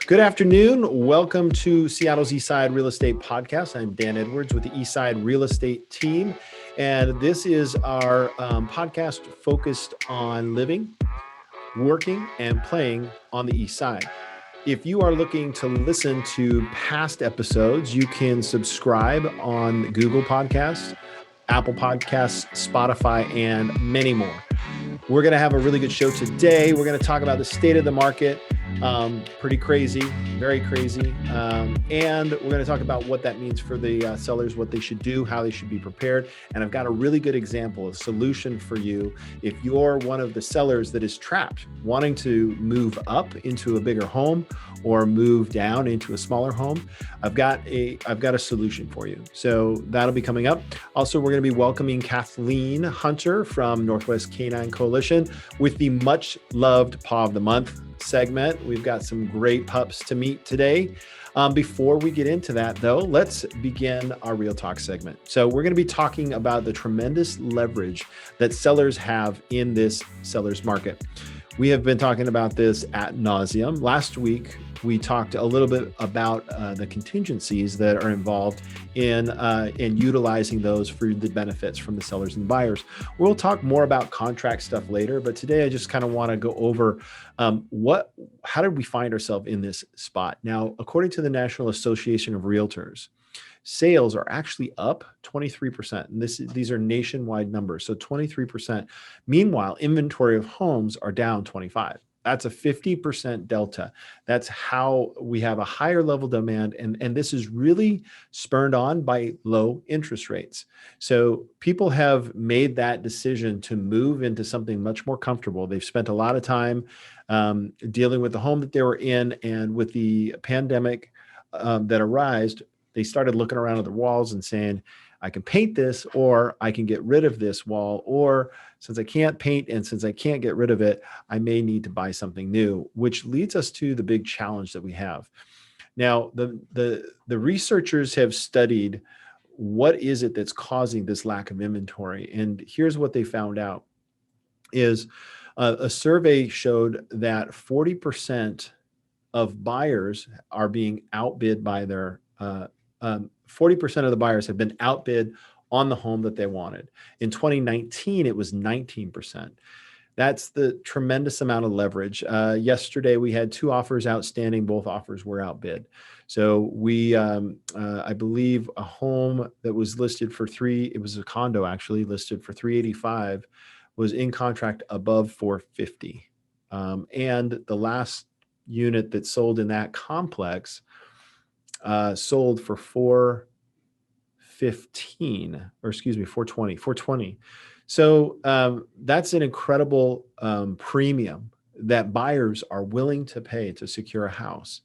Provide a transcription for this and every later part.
Good afternoon. Welcome to Seattle's Eastside Real Estate Podcast. I'm Dan Edwards with the Eastside Real Estate team. And this is our podcast focused on living, working, and playing on the East Side. If you are looking to listen to past episodes, you can subscribe on Google Podcasts, Apple Podcasts, Spotify, and many more. We're going to have a really good show today. We're going to talk about the state of the market. Pretty crazy, very crazy. And we're going to talk about what that means for the sellers, what they should do, how they should be prepared. And I've got a really good example, a solution for you. If you're one of the sellers that is trapped, wanting to move up into a bigger home or move down into a smaller home, I've got a solution for you. So that'll be coming up. Also, we're going to be welcoming Kathleen Hunter from Northwest Canine Coalition with the much loved Paw of the Month segment. We've got some great pups to meet today. Before we get into that though, let's begin our Real Talk segment. So we're going to be talking about the tremendous leverage that sellers have in this seller's market. We have been talking about this ad nauseum. Last week, we talked a little bit about the contingencies that are involved in utilizing those for the benefits from the sellers and buyers. We'll talk more about contract stuff later, but today I just kind of want to go over how did we find ourselves in this spot? Now, according to the National Association of Realtors, sales are actually up 23%. And these are nationwide numbers. So 23%. Meanwhile, inventory of homes are down 25%. That's a 50% delta. That's how we have a higher level demand. And this is really spurred on by low interest rates. So people have made that decision to move into something much more comfortable. They've spent a lot of time dealing with the home that they were in, and with the pandemic that arose, they started looking around at the walls and saying, I can paint this, or I can get rid of this wall, or since I can't paint and since I can't get rid of it, I may need to buy something new, which leads us to the big challenge that we have. Now, the researchers have studied what is it that's causing this lack of inventory. And here's what they found out is a survey showed that 40% of buyers are being outbid by their 40% of the buyers have been outbid on the home that they wanted. In 2019, it was 19%. That's the tremendous amount of leverage. Yesterday, we had 2 offers outstanding. Both offers were outbid. So I believe a home that was listed for it was a condo actually listed for $385, was in contract above $450. And the last unit that sold in that complex sold for $420. So that's an incredible premium that buyers are willing to pay to secure a house.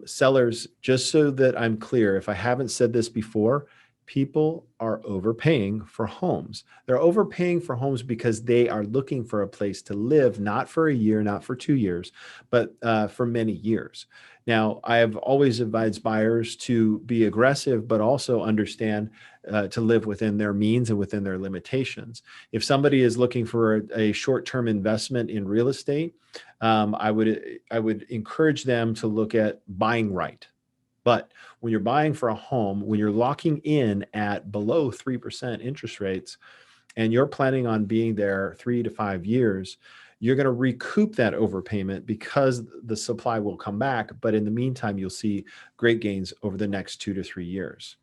Sellers, just so that I'm clear, if I haven't said this before, people are overpaying for homes. They're overpaying for homes because they are looking for a place to live, not for a year, not for 2 years, but for many years. Now, I have always advised buyers to be aggressive, but also understand to live within their means and within their limitations. If somebody is looking for a short-term investment in real estate, I would encourage them to look at buying right. But when you're buying for a home, when you're locking in at below 3% interest rates, and you're planning on being there 3 to 5 years, you're going to recoup that overpayment because the supply will come back. But in the meantime, you'll see great gains over the next 2 to 3 years.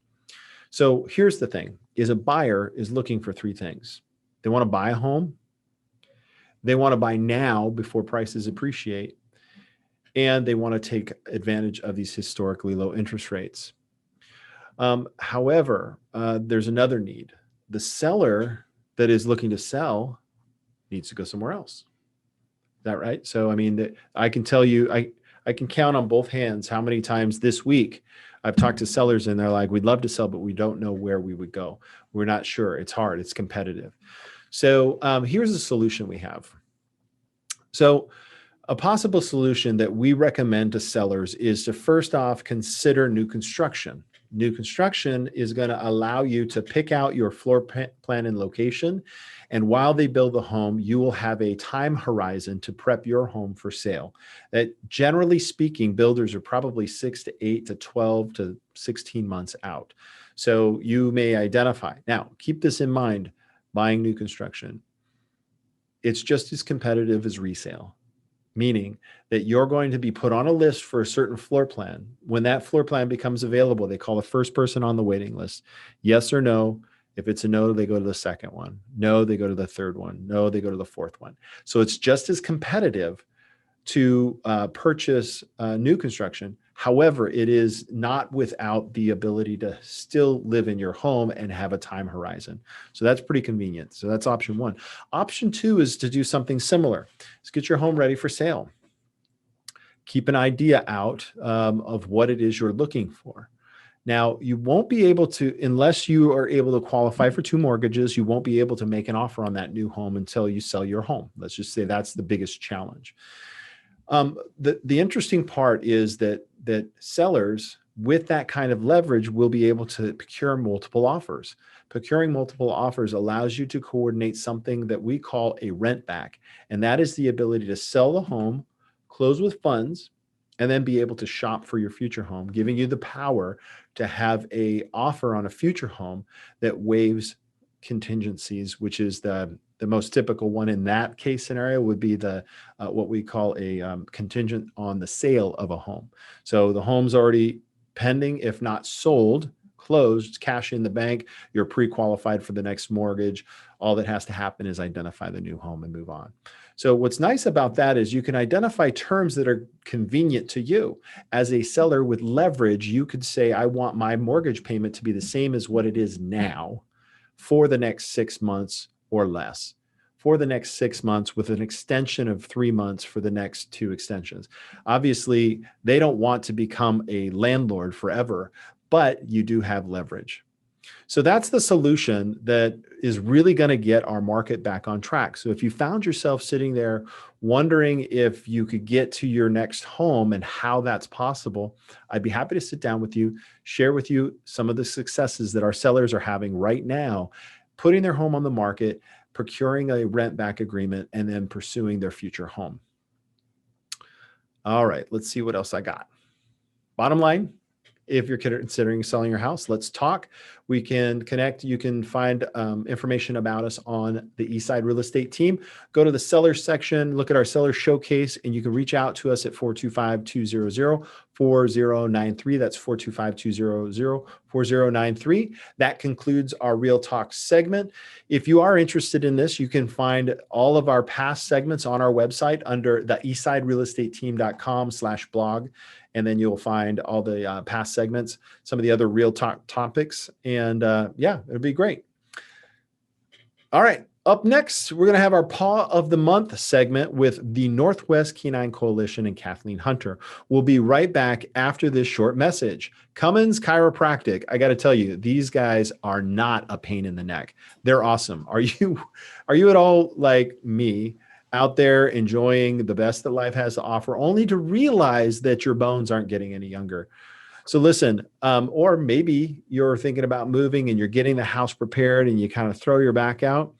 So here's the thing, is a buyer is looking for 3 things. They want to buy a home. They want to buy now before prices appreciate. And they want to take advantage of these historically low interest rates. However, there's another need. The seller that is looking to sell needs to go somewhere else. Is that right? So, I mean, I can tell you, I can count on both hands how many times this week I've talked to sellers and they're like, we'd love to sell, but we don't know where we would go. We're not sure. It's hard. It's competitive. So here's a solution we have. So a possible solution that we recommend to sellers is to first off consider new construction. New construction is going to allow you to pick out your floor plan and location. And while they build the home, you will have a time horizon to prep your home for sale. That generally speaking, builders are probably 6 to 8 to 12 to 16 months out. So you may identify. Now, keep this in mind, buying new construction. It's just as competitive as resale, meaning that you're going to be put on a list for a certain floor plan. When that floor plan becomes available, they call the first person on the waiting list. Yes or no. If it's a no, they go to the second one. No, they go to the third one. No, they go to the fourth one. So it's just as competitive to purchase new construction. However, it is not without the ability to still live in your home and have a time horizon. So that's pretty convenient. So that's option one. Option two is to do something similar. Is get your home ready for sale. Keep an idea out of what it is you're looking for. Now, you won't be able to, unless you are able to qualify for 2 mortgages, you won't be able to make an offer on that new home until you sell your home. Let's just say that's the biggest challenge. The interesting part is that sellers with that kind of leverage will be able to procure multiple offers. Procuring multiple offers allows you to coordinate something that we call a rent back. And that is the ability to sell the home, close with funds, and then be able to shop for your future home, giving you the power to have a offer on a future home that waives contingencies, which is the most typical one in that case scenario would be the what we call a contingent on the sale of a home. So the home's already pending, if not sold, closed, cash in the bank, you're pre-qualified for the next mortgage. All that has to happen is identify the new home and move on. So what's nice about that is you can identify terms that are convenient to you. As a seller with leverage, you could say, I want my mortgage payment to be the same as what it is now for the next 6 months or less. For the next 6 months with an extension of 3 months for the next 2 extensions. Obviously, they don't want to become a landlord forever, but you do have leverage. So that's the solution that is really going to get our market back on track. So if you found yourself sitting there wondering if you could get to your next home and how that's possible, I'd be happy to sit down with you, share with you some of the successes that our sellers are having right now, putting their home on the market, procuring a rent back agreement, and then pursuing their future home. All right, let's see what else I got. Bottom line, if you're considering selling your house, let's talk. We can connect. You can find information about us on the Eastside Real Estate team. Go to the sellers section, look at our seller showcase, and you can reach out to us at 425-200-4093. That's 425-200-4093. That concludes our Real Talk segment. If you are interested in this, you can find all of our past segments on our website under the eastsiderealestateteam.com/blog. And then you'll find all the past segments, some of the other Real Talk topics. And yeah, it'll be great. All right. Up next, we're going to have our Paw of the Month segment with the Northwest Canine Coalition and Kathleen Hunter. We'll be right back after this short message. Cummins Chiropractic. I got to tell you, these guys are not a pain in the neck. They're awesome. Are you at all like me, out there enjoying the best that life has to offer, only to realize that your bones aren't getting any younger? So listen, or maybe you're thinking about moving and you're getting the house prepared and you kind of throw your back out.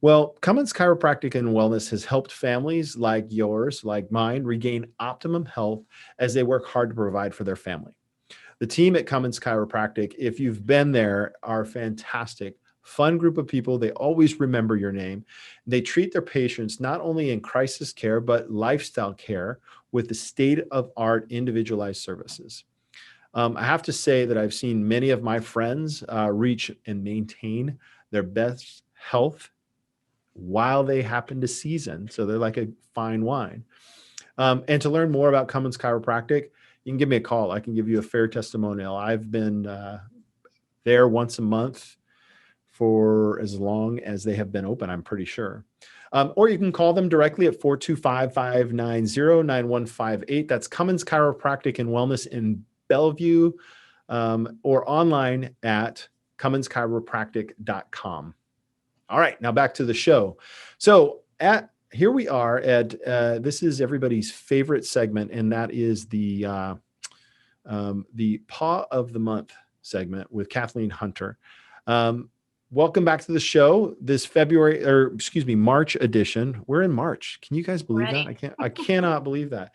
Well, Cummins Chiropractic and Wellness has helped families like yours, like mine, regain optimum health as they work hard to provide for their family. The team at Cummins Chiropractic, if you've been there, are fantastic. Fun group of people. They always remember your name. They treat their patients not only in crisis care, but lifestyle care with the state-of-art individualized services. I have to say that I've seen many of my friends reach and maintain their best health while they happen to season. So they're like a fine wine. And to learn more about Cummins Chiropractic, you can give me a call. I can give you a fair testimonial. I've been there once a month for as long as they have been open, I'm pretty sure. Or you can call them directly at 425-590-9158. That's Cummins Chiropractic and Wellness in Bellevue, or online at cumminschiropractic.com. All right, now back to the show. So here we are at, this is everybody's favorite segment, and that is the Paw of the Month segment with Kathleen Hunter. Welcome back to the show. This March edition. We're in March. Can you guys believe that? I cannot believe that.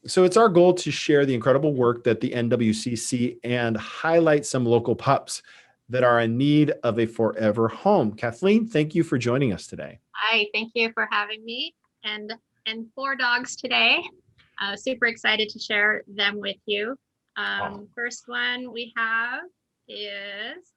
So it's our goal to share the incredible work that the NWCC and highlight some local pups that are in need of a forever home. Kathleen, thank you for joining us today. Hi, thank you for having me and 4 dogs today. Super excited to share them with you. First one we have is,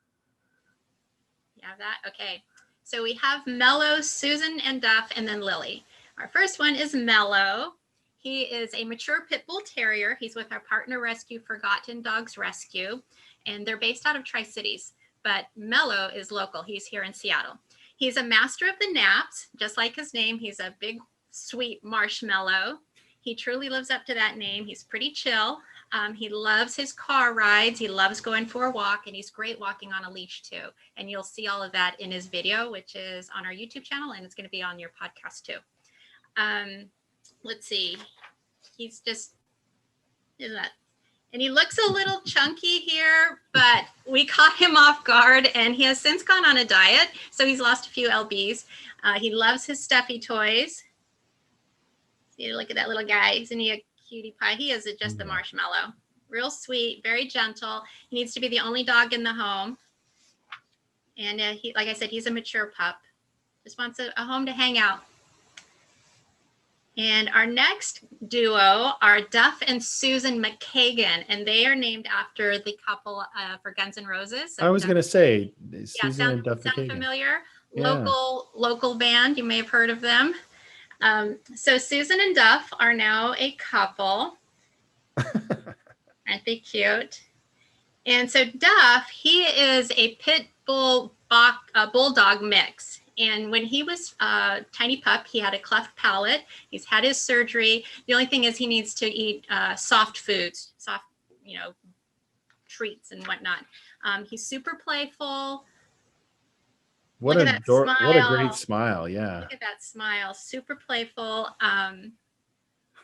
you have that? Okay. So we have Mellow, Susan, and Duff, and then Lily. Our first one is Mellow. He is a mature pit bull terrier. He's with our partner rescue, Forgotten Dogs Rescue, and they're based out of Tri-Cities, but Mellow is local. He's here in Seattle. He's a master of the naps, just like his name. He's a big, sweet marshmallow. He truly lives up to that name. He's pretty chill. He loves his car rides. He loves going for a walk, and he's great walking on a leash too. And you'll see all of that in his video, which is on our YouTube channel, and it's going to be on your podcast too. Let's see. He's just, and he looks a little chunky here, but we caught him off guard, and he has since gone on a diet, so he's lost a few lbs. He loves his stuffy toys. See, look at that little guy. Isn't he a cutie pie? He is just a marshmallow. Real sweet, very gentle. He needs to be the only dog in the home. And he, like I said, he's a mature pup. Just wants a home to hang out. And our next duo are Duff and Susan McKagan, and they are named after the couple for Guns N' Roses. So I was going to say, Susan and Duff sound McKagan. Familiar? Yeah. Local band. You may have heard of them. So Susan and Duff are now a couple. Aren't they cute? And so Duff, he is a pit bull bulldog mix. And when he was a tiny pup, he had a cleft palate. He's had his surgery. The only thing is he needs to eat soft foods, soft, treats and whatnot. He's super playful. What a great smile. Yeah. Look at that smile. Super playful.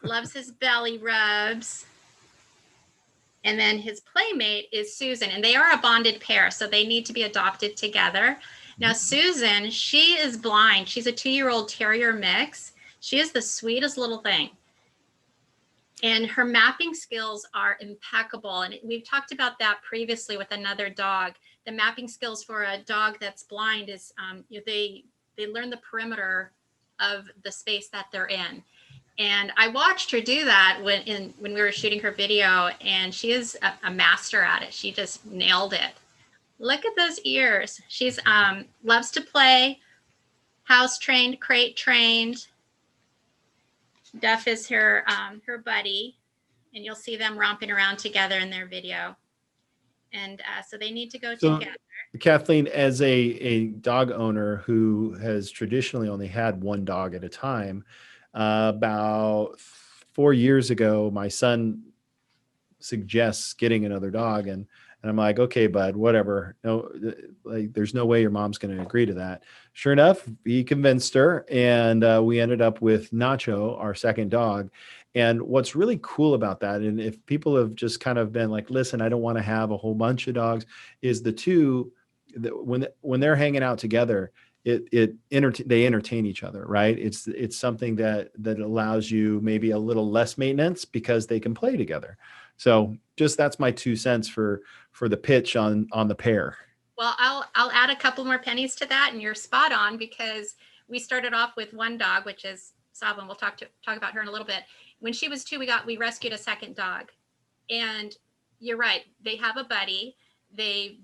Loves his belly rubs. And then his playmate is Susan, and they are a bonded pair, so they need to be adopted together. Now, Susan, she is blind. She's a 2-year-old terrier mix. She is the sweetest little thing. And her mapping skills are impeccable. And we've talked about that previously with another dog. The mapping skills for a dog that's blind is they learn the perimeter of the space that they're in. And I watched her do that when we were shooting her video, and she is a master at it. She just nailed it. Look at those ears. She's loves to play, house trained, crate trained. Duff is her buddy, and you'll see them romping around together in their video. And so they need to go together. Kathleen, as a dog owner who has traditionally only had one dog at a time, about 4 years ago, my son suggests getting another dog, and I'm like, okay, bud, whatever. No, like, there's no way your mom's going to agree to that. Sure enough, he convinced her, and we ended up with Nacho, our second dog. And what's really cool about that, and if people have just kind of been like, listen, I don't want to have a whole bunch of dogs, is the two that when they're hanging out together, they entertain each other, right? It's something that allows you maybe a little less maintenance because they can play together. So just that's my 2 cents for the pitch on the pair. Well, I'll add a couple more pennies to that, and you're spot on, because we started off with one dog, which is Sabin. We'll talk about her in a little bit. When she was 2, we rescued a second dog, and you're right. They have a buddy. They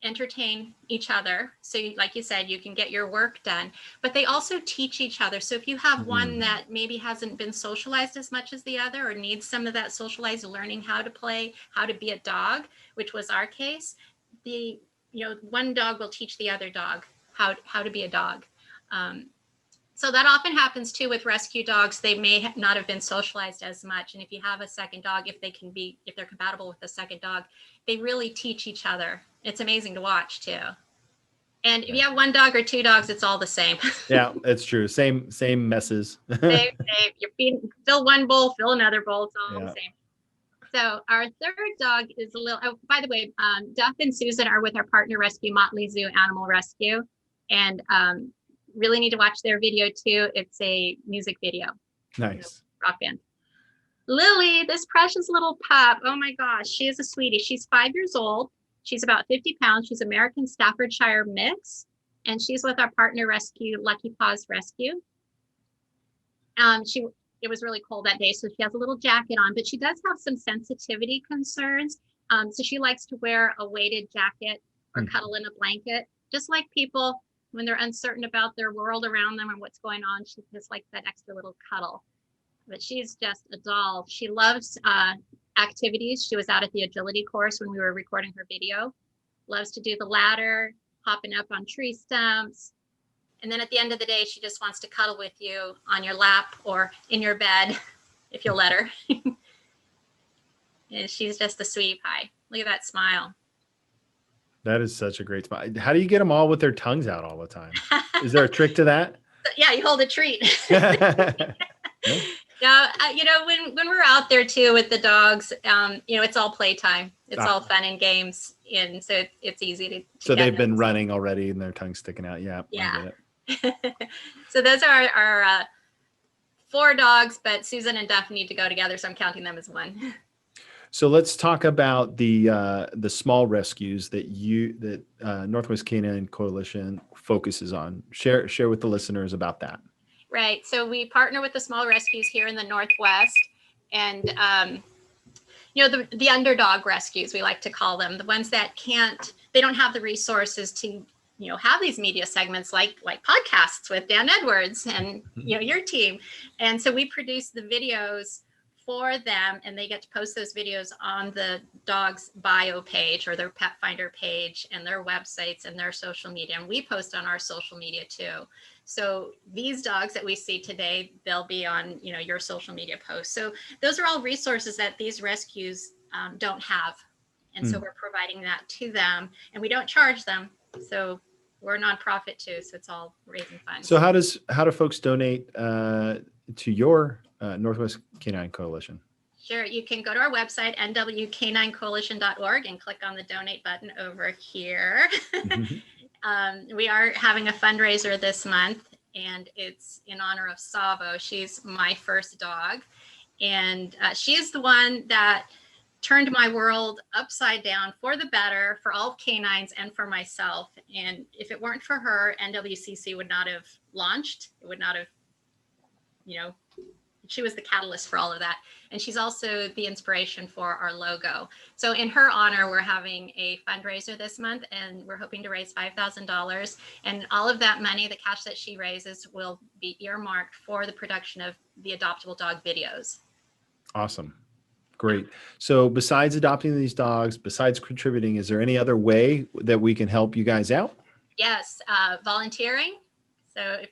entertain each other. So like you said, you can get your work done, but they also teach each other. So if you have one that maybe hasn't been socialized as much as the other, or needs some of that socialized learning how to play, how to be a dog, which was our case, one dog will teach the other dog how to be a dog. So that often happens too with rescue dogs. They may not have been socialized as much. And if you have a second dog, if they're compatible with the second dog, they really teach each other. It's amazing to watch too. And if you have one dog or 2 dogs, it's all the same. Yeah, that's true. Same messes. Same. You're feeding, fill one bowl, fill another bowl. It's all the same. So our third dog is a little, oh, by the way, Duff and Susan are with our partner rescue, Motley Zoo Animal Rescue. And really need to watch their video too. It's a music video. Nice. Rock band. Lily, this precious little pup. Oh my gosh, she is a sweetie. She's 5 years old. She's about 50 pounds. She's American Staffordshire mix. And she's with our partner rescue, Lucky Paws Rescue. It was really cold that day, so she has a little jacket on, but she does have some sensitivity concerns. So she likes to wear a weighted jacket or cuddle in a blanket, just like people when they're uncertain about their world around them and what's going on. She just likes that extra little cuddle. But she's just a doll. She loves activities. She was out at the agility course when we were recording her video. Loves to do the ladder, hopping up on tree stumps. And then at the end of the day, she just wants to cuddle with you on your lap or in your bed, if you'll let her. And she's just a sweetie pie. Look at that smile. That is such a great smile. How do you get them all with their tongues out all the time? Is there a trick to that? Yeah, you hold a treat. Yeah, when we're out there too with the dogs, it's all playtime. It's all fun and games, and so it's easy to so they've been running already, and their tongue's sticking out. Yeah. So those are our 4 dogs, but Susan and Duff need to go together, so I'm counting them as one. So let's talk about the small rescues that Northwest Canine Coalition focuses on. Share with the listeners about that. Right. So we partner with the small rescues here in the Northwest, and the underdog rescues, we like to call them, the ones that they don't have the resources to have these media segments like podcasts with Dan Edwards and your team. And so we produce the videos for them, and they get to post those videos on the dog's bio page or their pet finder page and their websites and their social media. And we post on our social media too. So these dogs that we see today, they'll be on your social media posts. So those are all resources that these rescues don't have. And so we're providing that to them, and we don't charge them. So we're a nonprofit too. So it's all raising funds. So how do folks donate to your Northwest Canine Coalition? Sure. You can go to our website, nwcaninecoalition.org, and click on the donate button over here. We are having a fundraiser this month, and it's in honor of Savo. She's my first dog, and she is the one that turned my world upside down for the better for all canines and for myself. And if it weren't for her, NWCC would not have launched. It would not have, she was the catalyst for all of that. And she's also the inspiration for our logo. So in her honor, we're having a fundraiser this month, and we're hoping to raise $5,000. And all of that money, the cash that she raises, will be earmarked for the production of the adoptable dog videos. Awesome. Great. So besides adopting these dogs, besides contributing, is there any other way that we can help you guys out? Yes, volunteering. So if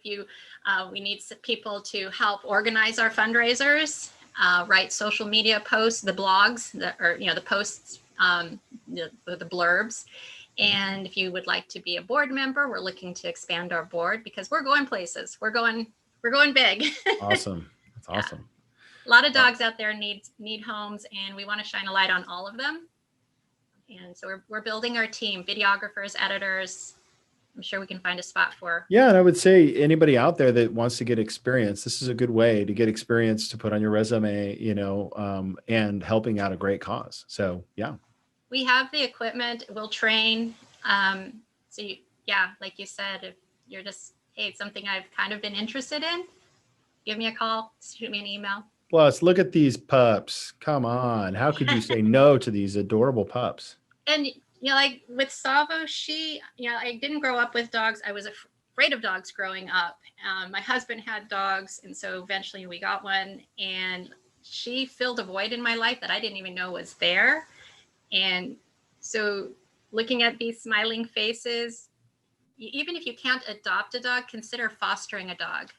we need people to help organize our fundraisers, write social media posts, the blogs, the posts, the blurbs. And if you would like to be a board member, we're looking to expand our board because we're going places. We're going big. Awesome. That's awesome. Yeah. A lot of dogs out there need homes, and we want to shine a light on all of them. And so we're building our team, videographers, editors. I'm sure we can find a spot for. Yeah. And I would say anybody out there that wants to get experience, this is a good way to get experience to put on your resume, and helping out a great cause. So, yeah. We have the equipment. We'll train. Like you said, if you're just, hey, it's something I've kind of been interested in, give me a call, shoot me an email. Plus, look at these pups. Come on. How could you say no to these adorable pups? And like with Savo, I didn't grow up with dogs. I was afraid of dogs growing up. My husband had dogs, and so eventually we got one, and she filled a void in my life that I didn't even know was there. And so looking at these smiling faces, even if you can't adopt a dog, consider fostering a dog.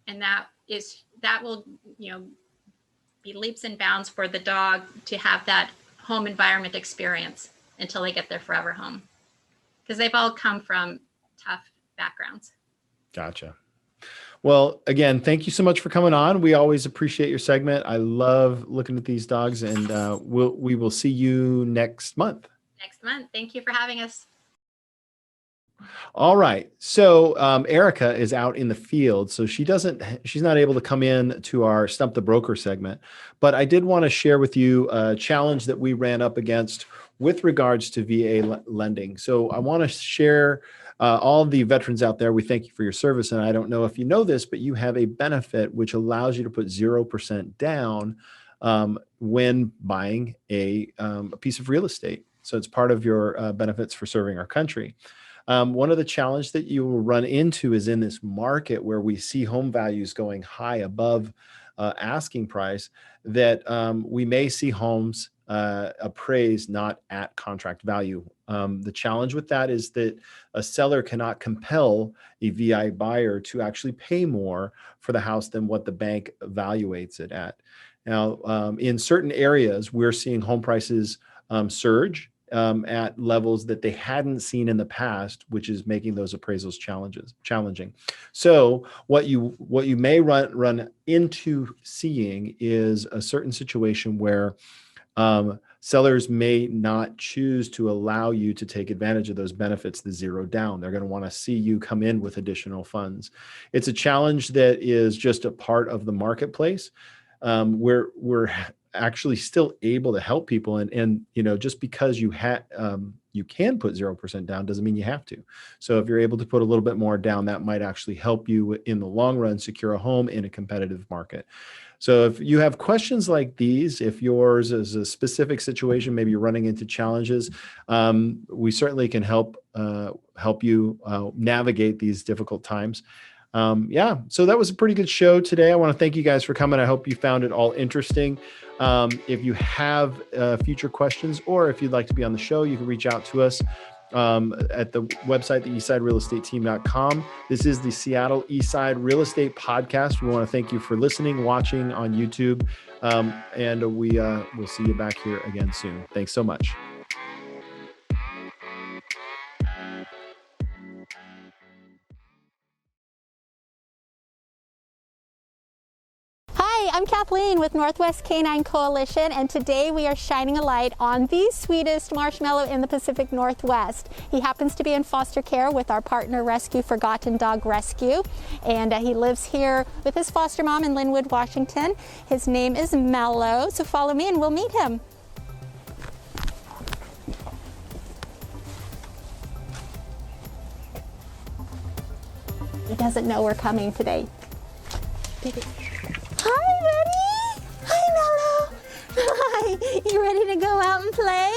And that will, be leaps and bounds for the dog to have that home environment experience until they get their forever home, because they've all come from tough backgrounds. Gotcha. Well, again, thank you so much for coming on. We always appreciate your segment. I love looking at these dogs, and we will see you next month. Next month. Thank you for having us. All right. So Erica is out in the field, so she's not able to come in to our Stump the Broker segment. But I did want to share with you a challenge that we ran up against with regards to VA lending. So I want to share all the veterans out there. We thank you for your service, and I don't know if you know this, but you have a benefit which allows you to put 0% down when buying a piece of real estate. So it's part of your benefits for serving our country. One of the challenges that you will run into is in this market where we see home values going high above asking price, that we may see homes appraised not at contract value. The challenge with that is that a seller cannot compel a VI buyer to actually pay more for the house than what the bank evaluates it at. Now, in certain areas, we're seeing home prices surge at levels that they hadn't seen in the past, which is making those appraisals challenging. So what you may run into seeing is a certain situation where sellers may not choose to allow you to take advantage of those benefits, the 0 down. They're going to want to see you come in with additional funds. It's a challenge that is just a part of the marketplace. We're actually still able to help people, and just because you can put 0% down doesn't mean you have to. So if you're able to put a little bit more down, that might actually help you in the long run secure a home in a competitive market. So if you have questions like these, if yours is a specific situation, maybe you're running into challenges, we certainly can help you navigate these difficult times. So that was a pretty good show today. I want to thank you guys for coming. I hope you found it all interesting. If you have future questions, or if you'd like to be on the show, you can reach out to us at the website, the eastsiderealestateteam.com. This is the Seattle Eastside Real Estate Podcast. We want to thank you for listening, watching on YouTube, and we'll see you back here again soon. Thanks so much. Hi, I'm Kathleen with Northwest Canine Coalition, and today we are shining a light on the sweetest marshmallow in the Pacific Northwest. He happens to be in foster care with our partner Rescue Forgotten Dog Rescue, and he lives here with his foster mom in Linwood, Washington. His name is Mellow, so follow me and we'll meet him. He doesn't know we're coming today. Hi, buddy. Hi, Mellow. Hi. You ready to go out and play?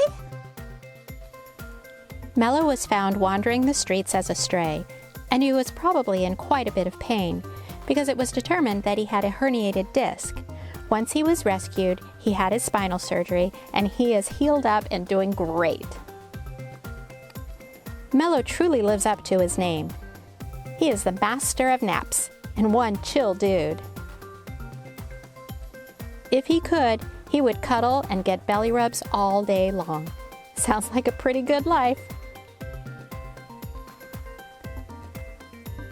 Mellow was found wandering the streets as a stray, and he was probably in quite a bit of pain because it was determined that he had a herniated disc. Once he was rescued, he had his spinal surgery, and he is healed up and doing great. Mellow truly lives up to his name. He is the master of naps and one chill dude. If he could, he would cuddle and get belly rubs all day long. Sounds like a pretty good life.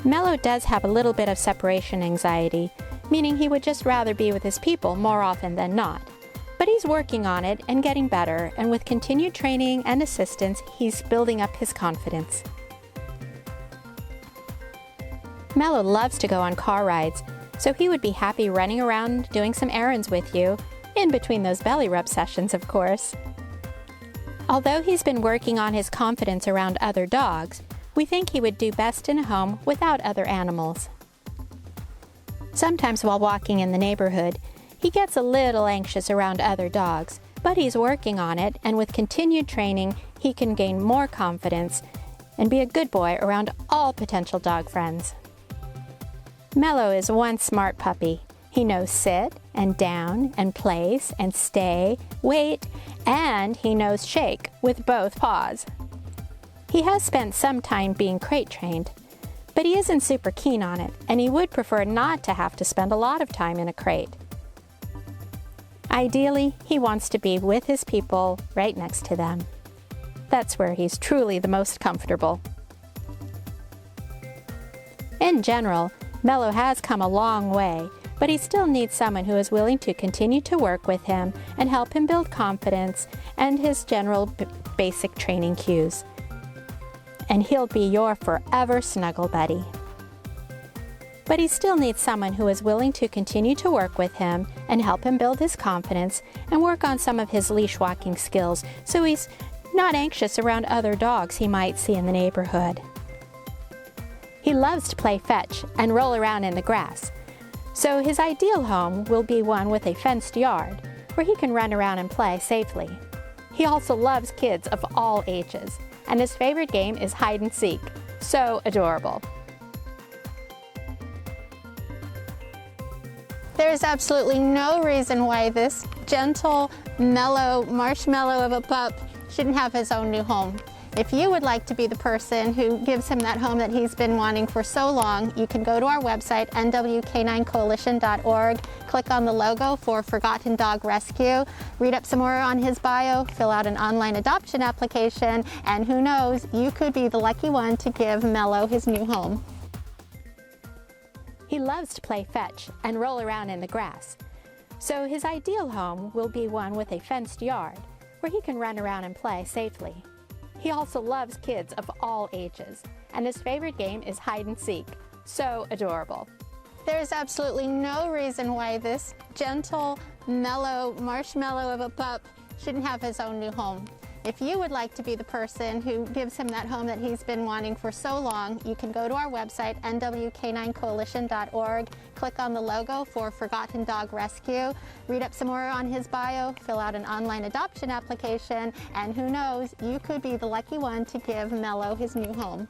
Mellow does have a little bit of separation anxiety, meaning he would just rather be with his people more often than not. But he's working on it and getting better, and with continued training and assistance, he's building up his confidence. Mellow loves to go on car rides, so he would be happy running around doing some errands with you, in between those belly rub sessions, of course. Although he's been working on his confidence around other dogs, we think he would do best in a home without other animals. Sometimes while walking in the neighborhood, he gets a little anxious around other dogs, but he's working on it, and with continued training, he can gain more confidence and be a good boy around all potential dog friends. Mellow is one smart puppy. He knows sit and down and place and stay, wait, and he knows shake with both paws. He has spent some time being crate trained, but he isn't super keen on it, and he would prefer not to have to spend a lot of time in a crate. Ideally, he wants to be with his people right next to them. That's where he's truly the most comfortable. In general, Mello has come a long way, but he still needs someone who is willing to continue to work with him and help him build confidence and his general basic training cues. And he'll be your forever snuggle buddy. But he still needs someone who is willing to continue to work with him and help him build his confidence and work on some of his leash walking skills so he's not anxious around other dogs he might see in the neighborhood. He loves to play fetch and roll around in the grass, so his ideal home will be one with a fenced yard where he can run around and play safely. He also loves kids of all ages, and his favorite game is hide and seek. So adorable. There's absolutely no reason why this gentle, mellow marshmallow of a pup shouldn't have his own new home. If you would like to be the person who gives him that home that he's been wanting for so long, you can go to our website, nwcaninecoalition.org, click on the logo for Forgotten Dog Rescue, read up some more on his bio, fill out an online adoption application, and who knows, you could be the lucky one to give Mello his new home. He loves to play fetch and roll around in the grass, so his ideal home will be one with a fenced yard where he can run around and play safely. He also loves kids of all ages, and his favorite game is hide and seek. So adorable. There's absolutely no reason why this gentle, mellow marshmallow of a pup shouldn't have his own new home. If you would like to be the person who gives him that home that he's been wanting for so long, you can go to our website, nwcaninecoalition.org, click on the logo for Forgotten Dog Rescue, read up some more on his bio, fill out an online adoption application, and who knows, you could be the lucky one to give Mello his new home.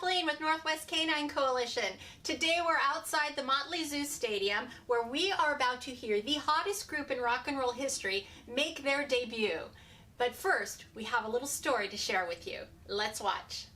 Kathleen with Northwest Canine Coalition. Today we're outside the Motley Zoo Stadium where we are about to hear the hottest group in rock and roll history make their debut. But first, we have a little story to share with you. Let's watch.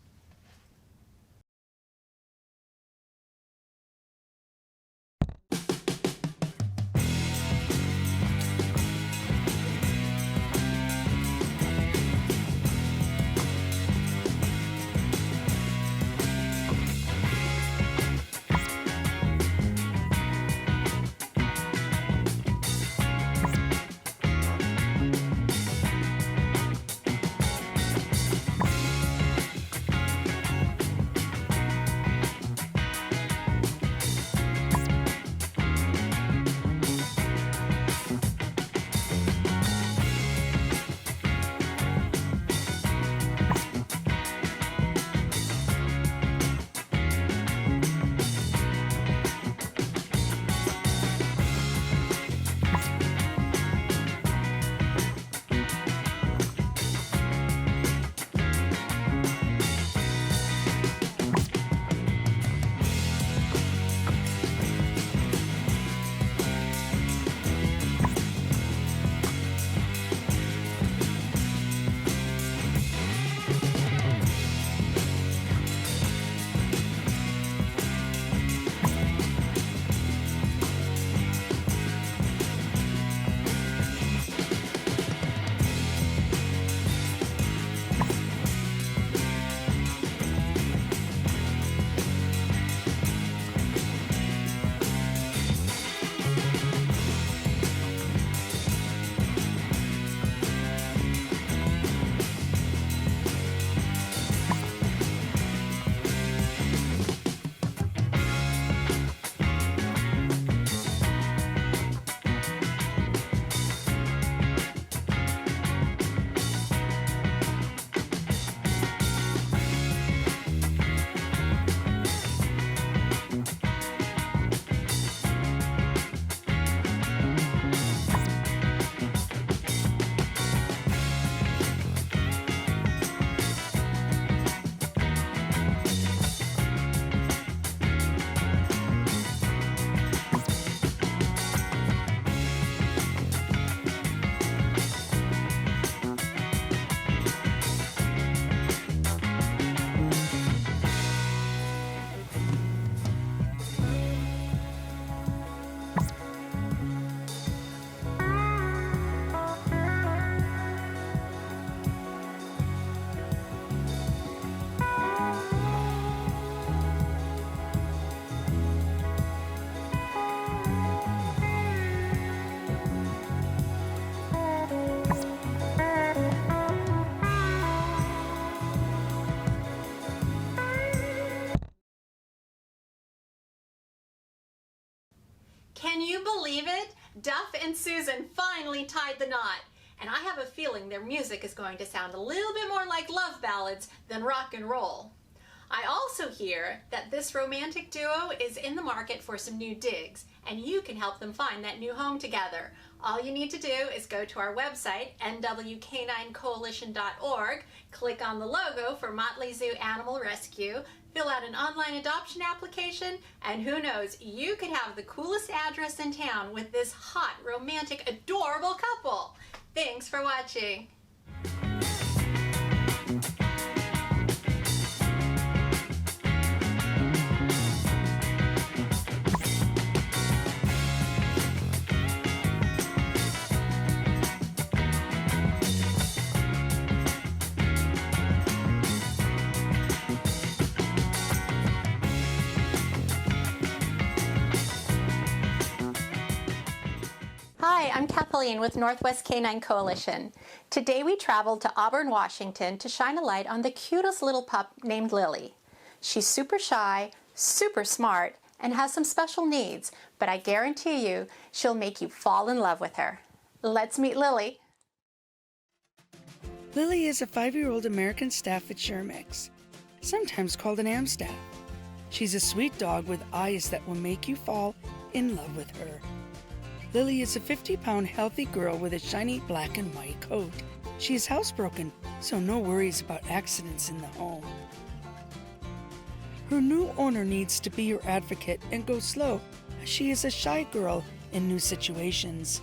Can you believe it? Duff and Susan finally tied the knot. And I have a feeling their music is going to sound a little bit more like love ballads than rock and roll. I also hear that this romantic duo is in the market for some new digs, and you can help them find that new home together. All you need to do is go to our website, nwcaninecoalition.org, click on the logo for Motley Zoo Animal Rescue, fill out an online adoption application, and who knows, you could have the coolest address in town with this hot, romantic, adorable couple. Thanks for watching. Hi, I'm Kathleen with Northwest Canine Coalition. Today we traveled to Auburn, Washington to shine a light on the cutest little pup named Lily. She's super shy, super smart, and has some special needs, but I guarantee you she'll make you fall in love with her. Let's meet Lily. Lily is a 5-year-old American Staffordshire mix, sometimes called an Amstaff. She's a sweet dog with eyes that will make you fall in love with her. Lily is a 50-pound healthy girl with a shiny black and white coat. She is housebroken, so no worries about accidents in the home. Her new owner needs to be your advocate and go slow, as she is a shy girl in new situations.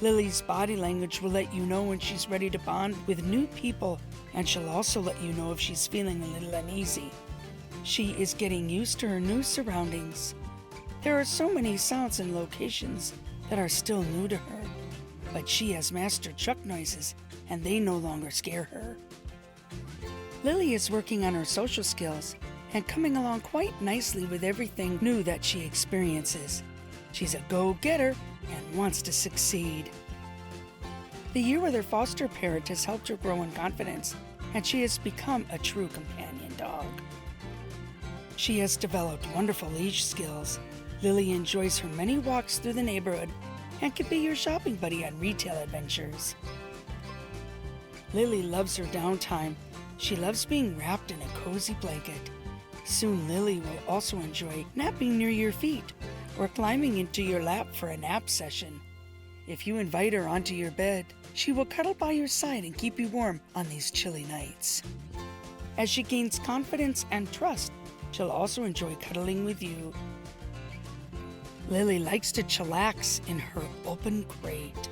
Lily's body language will let you know when she's ready to bond with new people, and she'll also let you know if she's feeling a little uneasy. She is getting used to her new surroundings. There are so many sounds and locations that are still new to her, but she has mastered truck noises and they no longer scare her. Lily is working on her social skills and coming along quite nicely with everything new that she experiences. She's a go-getter and wants to succeed. The year with her foster parent has helped her grow in confidence, and she has become a true companion dog. She has developed wonderful leash skills. Lily enjoys her many walks through the neighborhood and can be your shopping buddy on retail adventures. Lily loves her downtime. She loves being wrapped in a cozy blanket. Soon Lily will also enjoy napping near your feet or climbing into your lap for a nap session. If you invite her onto your bed, she will cuddle by your side and keep you warm on these chilly nights. As she gains confidence and trust, she'll also enjoy cuddling with you. Lily likes to chillax in her open crate.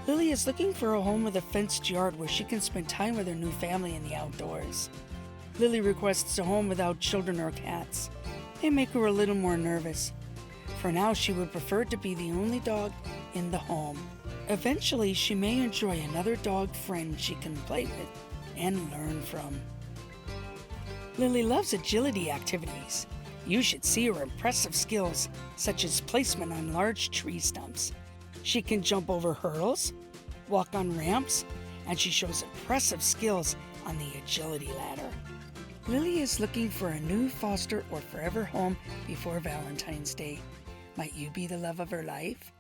Lily is looking for a home with a fenced yard where she can spend time with her new family in the outdoors. Lily requests a home without children or cats. They make her a little more nervous. For now, she would prefer to be the only dog in the home. Eventually, she may enjoy another dog friend she can play with and learn from. Lily loves agility activities. You should see her impressive skills, such as placement on large tree stumps. She can jump over hurdles, walk on ramps, and she shows impressive skills on the agility ladder. Lily is looking for a new foster or forever home before Valentine's Day. Might you be the love of her life?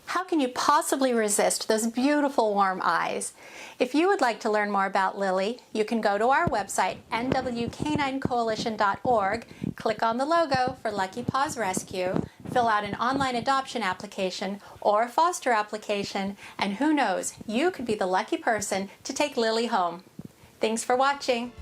How can you possibly resist those beautiful warm eyes? If you would like to learn more about Lily, you can go to our website, nwcaninecoalition.org, click on the logo for Lucky Paws Rescue, fill out an online adoption application or foster application, and who knows, you could be the lucky person to take Lily home. Thanks for watching.